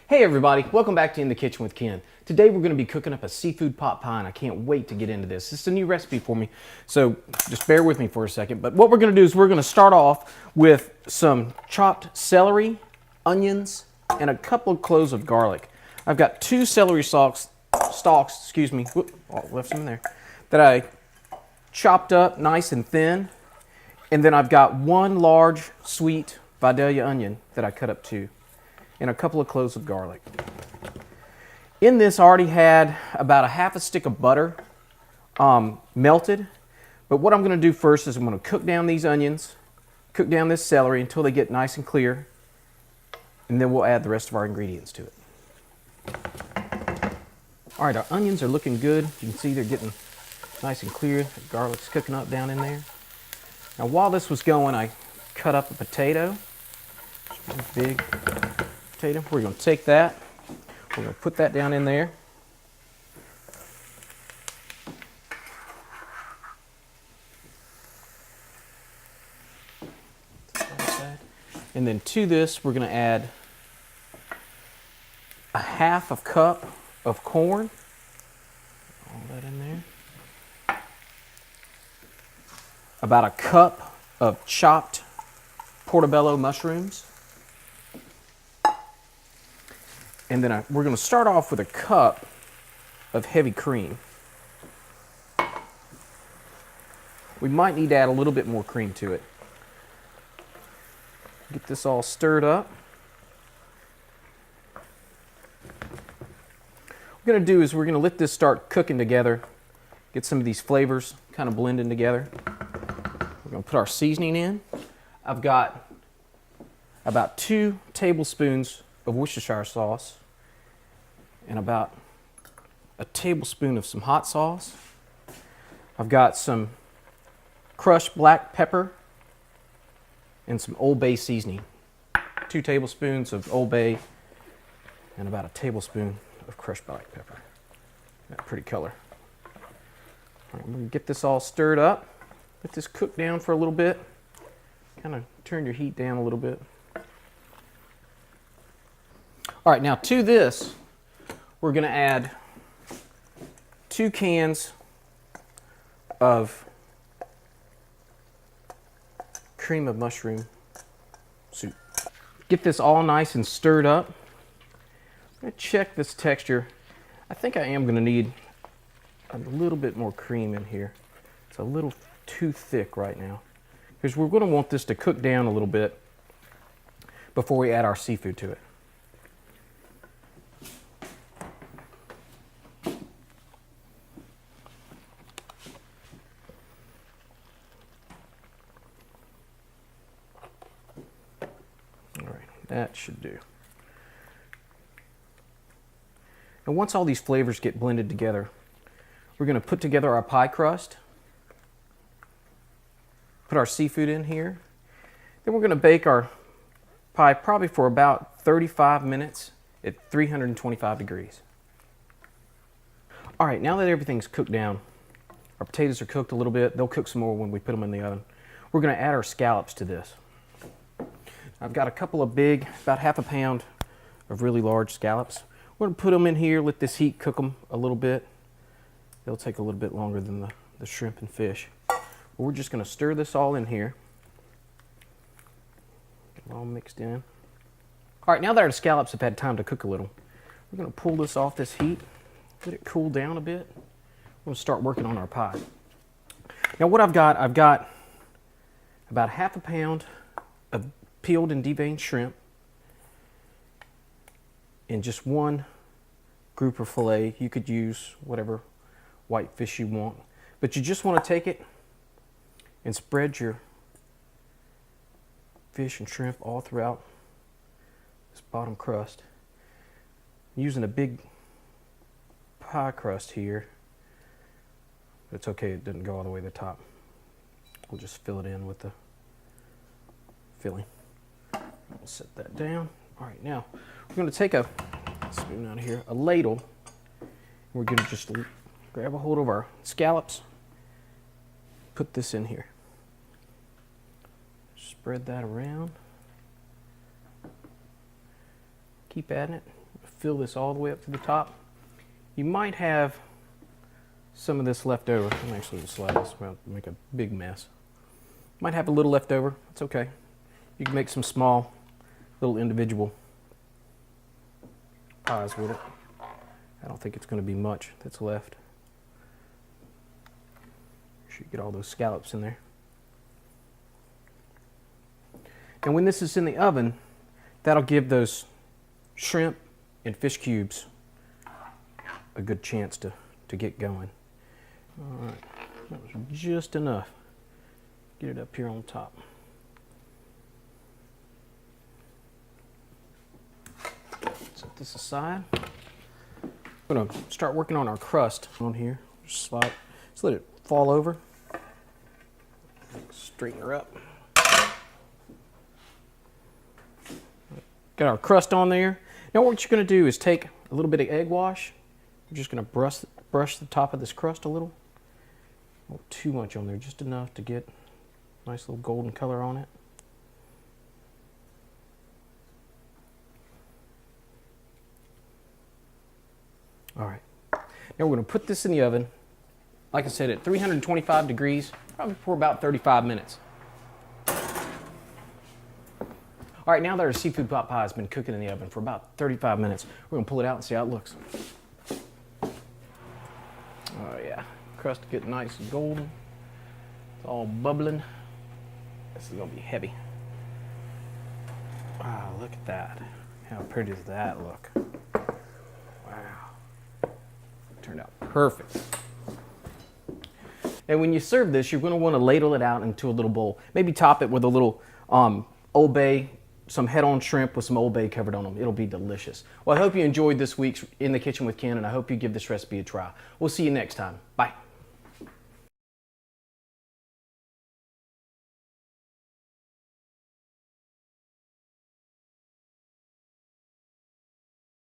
Hey everybody, welcome back to In the Kitchen with Ken. Today we're going to be cooking up a seafood pot pie and I can't wait to get into this. This is a new recipe for me, so just bear with me for a second. But what we're going to do is we're going to start off with some chopped celery, onions, and a couple of cloves of garlic. I've got two celery stalks, whoop, oh, left some in there, that I chopped up nice and thin. And then I've got one large sweet Vidalia onion that I cut up too, and a couple of cloves of garlic. In this I already had about a half a stick of butter melted, but what I'm going to do first is I'm going to cook down these onions, cook down this celery until they get nice and clear, and then we'll add the rest of our ingredients to it. All right, our onions are looking good. You can see they're getting nice and clear. The garlic's cooking up down in there. Now while this was going, I cut up a potato, a big potato. We're going to take that, we're going to put that down in there. And then to this, we're going to add a half a cup of corn. All that in there. About a cup of chopped portobello mushrooms. And then we're going to start off with a cup of heavy cream. We might need to add a little bit more cream to it. Get this all stirred up. What we're going to do is we're going to let this start cooking together. Get some of these flavors kind of blending together. We're going to put our seasoning in. I've got about 2 tablespoons of Worcestershire sauce and about a tablespoon of some hot sauce. I've got some crushed black pepper and some Old Bay seasoning. 2 tablespoons of Old Bay and about a tablespoon of crushed black pepper. That pretty color. All right, I'm going to get this all stirred up. Let this cook down for a little bit. Kind of turn your heat down a little bit. All right, now to this, we're going to add 2 cans of cream of mushroom soup. Get this all nice and stirred up. I'm going to check this texture. I think I am going to need a little bit more cream in here. It's a little too thick right now, because we're going to want this to cook down a little bit before we add our seafood to it. All right, that should do. And once all these flavors get blended together, we're going to put together our pie crust. Put our seafood in here. Then we're going to bake our pie probably for about 35 minutes at 325 degrees. All right, now that everything's cooked down, our potatoes are cooked a little bit. They'll cook some more when we put them in the oven. We're going to add our scallops to this. I've got a couple of big, about half a pound of really large scallops. We're going to put them in here, let this heat cook them a little bit. They'll take a little bit longer than the shrimp and fish. We're just going to stir this all in here. Get it all mixed in. All right, now that our scallops have had time to cook a little, we're going to pull this off this heat, let it cool down a bit. We're going to start working on our pie. Now what I've got about half a pound of peeled and deveined shrimp and just 1 grouper fillet. You could use whatever white fish you want, but you just want to take it and spread your fish and shrimp all throughout this bottom crust. I'm using a big pie crust here, but it's okay, it doesn't go all the way to the top. We'll just fill it in with the filling. We'll set that down. All right, now we're going to take a spoon out of here, a ladle. We're going to just grab a hold of our scallops, put this in here. Spread that around. Keep adding it. fill this all the way up to the top. You might have some of this left over. I'm actually going to slide this around to make a big mess. Might have a little left over. It's okay. You can make some small, little individual pies with it. I don't think it's going to be much that's left. Make sure you get all those scallops in there. And when this is in the oven, that'll give those shrimp and fish cubes a good chance to get going. All right, that was just enough. Get it up here on top. Set this aside. I'm gonna start working on our crust on here. Just slide, just let it fall over. Straighten her up. Got our crust on there. Now what you're gonna do is take a little bit of egg wash. You're just gonna brush the top of this crust a little. Not too much on there, just enough to get a nice little golden color on it. All right, now we're gonna put this in the oven, like I said, at 325 degrees, probably for about 35 minutes. All right, now that our seafood pot pie has been cooking in the oven for about 35 minutes, we're gonna pull it out and see how it looks. Oh yeah, crust getting nice and golden. It's all bubbling. This is gonna be heavy. Wow, look at that. How pretty does that look? Wow. Turned out perfect. And when you serve this, you're gonna wanna ladle it out into a little bowl. Maybe top it with a little Old Bay, some head-on shrimp with some Old Bay covered on them. It'll be delicious. Well, I hope you enjoyed this week's In the Kitchen with Ken, and I hope you give this recipe a try. We'll see you next time. Bye.